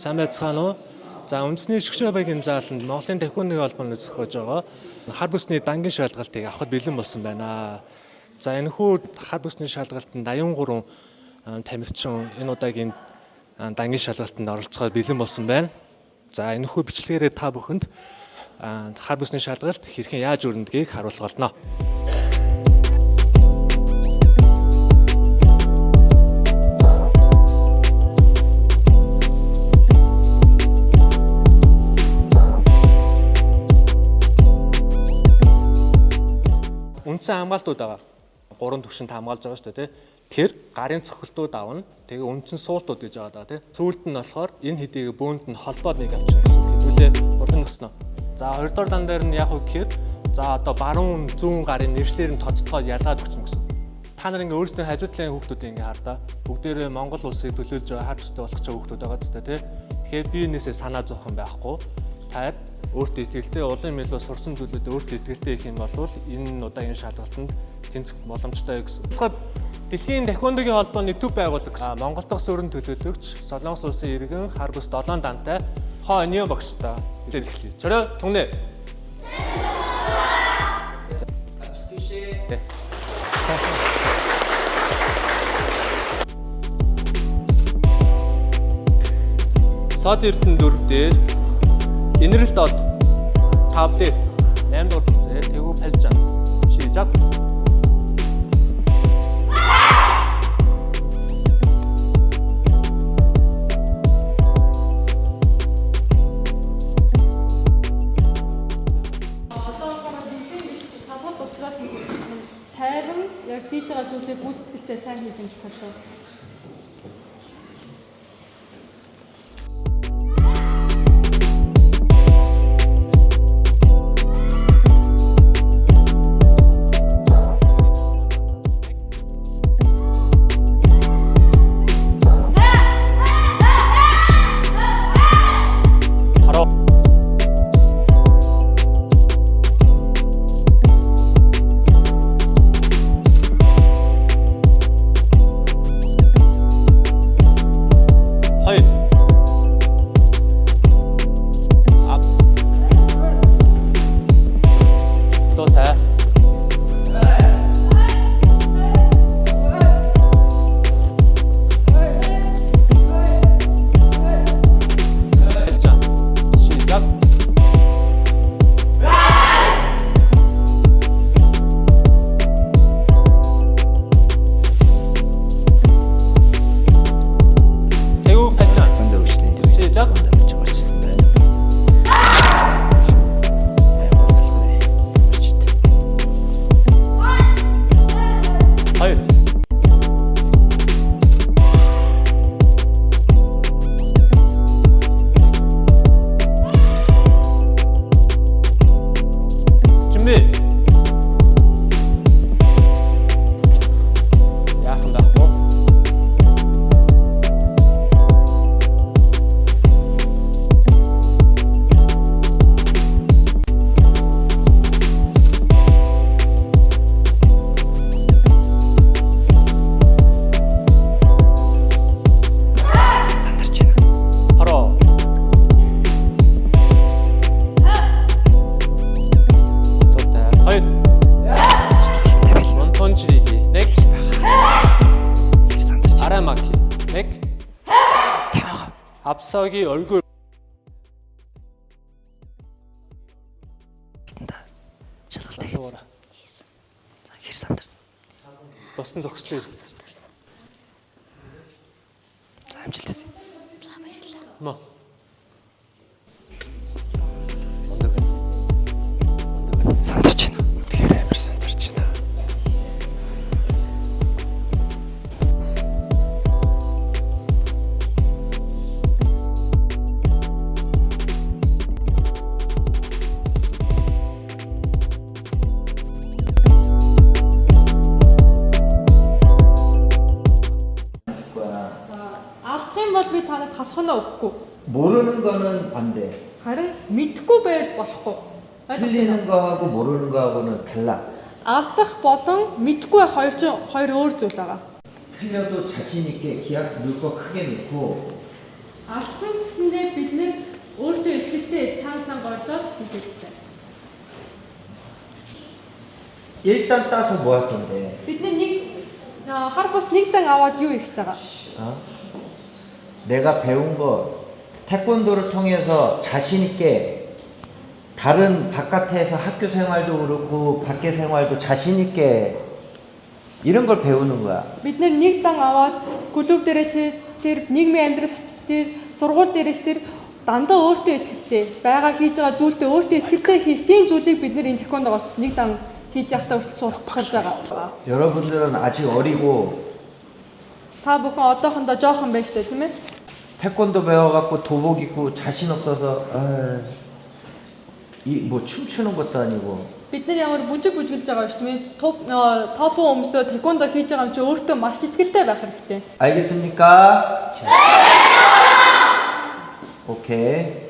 сайн байцгаана уу? За үндэсний шгшээ багийн зааланд Монголын тэквондогийн холбооны зохиож байгаа хар бүсний дангийн шалгалтыг авахд бэлэн болсон байна. За энэхүү хар бүсний шалгалтанд 83 тамирчин энэ удаагийн дангийн шалгалтанд оролцоход бэлэн болсон байна. За энэхүү бичлэгээрээ та бүхэнд хар бүсний шалгалт хэрхэн яаж өрнөдгийг харуулах болно. Үндсэн хамгаалтууд байгаа. 3 төвшөнд хамгаалж байгаа шүү дээ, тий. Тэр гарын цохилтууд авна. Тэгээ үндсэн суултууд гэж байгаа тий. Сүүлд нь болохоор энэ хэдийг бөөнд нь холбоод нэг авчихна гэсэн үг. Хэдүүлээ уран өснө. За 2 дугаар дан дээр нь яг уу гэхээр за одоо баруун зүүн гарын нэршлэр нь тодтогоо ялгаад өгчихнө гэсэн. Та нар ингээ өөрсдөө хажуу талын хүүхдүүдийг ингээ хардаа. Бүгдээрээ Монгол улсыг төлөөлж байгаа хар бүстэй болох ч хүүхдүүд байгаа ч тий. Тэгэхээр би энэсээ санаа зовхон байхгүй. Таад өөртөө итгэлтэй улын мэлөө сурсан зүйлүүдэд өөртөө итгэлтэй их юм бол энэ удаагийн шалгалтанд тэнцэх боломжтой гэсэн. Тэгэхээр Дэлхийн тэквондогийн холбооны төв байгууллага Монгол дахь суурин төлөөлөгч Солонгос улсын иргэн хар бүс 7 дантай Хоо Ньё багштай хэлэлцлээ. Цорой түнэ. Сод Эрдэнэ 4 дээр Инрэл дод 5 дээр 8 дугаар үзээ тэгүү палжаа шийжап тайван яг хийж байгаа зүйлээ гүйцэтгэлтэй сайн хийж юм чухал шүү. Апсагийн 얼굴 шалгалтаа хийсэн. За хэр сандарсан. Босton зогсож байна. За амжилттай. За баярлалаа. Маа. Сандарч байна. Тэгэхээр амар сандарч байна. бол би танад хасханаа өгөхгүй. 모르는 거는 반대. харин мэдхгүй байж болохгүй. 틀리는 거하고 모르는 거하고는 달라. алдах болон мэдхгүй хоёр өөр зүйл байгаа. 틀려도 자신 있게 기합 넣을 거 크게 넣고 Алдсан гэсэндээ бид нэр өөртөө ихтэй чанга болоод хийдэг. 일단 따서 뭐 할 건데? Бид нэг хар бус нэг дан аваад юу их байгаа. 어? 내가 배운 거 태권도를 통해서 자신 있게 다른 바깥에서 학교 생활도 그렇고 밖에 생활도 자신 있게 이런 걸 배우는 거야. Бид нэг дан аваад клуб дээрээ тэр нийгмийн амьдрал дээр сургууль дээрээс тэр дандаа өөртөө ихтэй байгаа хийж байгаа зүйлдээ өөртөө ихтэй хийх тийм зүйлийг бид нэр энэ тэквондоос нэг дан хийж явахдаа хүртэл сурах байгаа. 여러분들은 아직 어리고 Та бүхэн одоохондоо жоохон байж таа тийм ээ. 태권도 배워갖고 도복 입고 자신 없어서 이 뭐 춤추는 것도 아니고 Бид нар ямар бүжиг бүжгэлж байгаа шүү дээ. Тофо өмсөө тэквондо хийж байгаа юм чи өөртөө маш ихтэй байх хэрэгтэй. 알겠습니까? 오케이.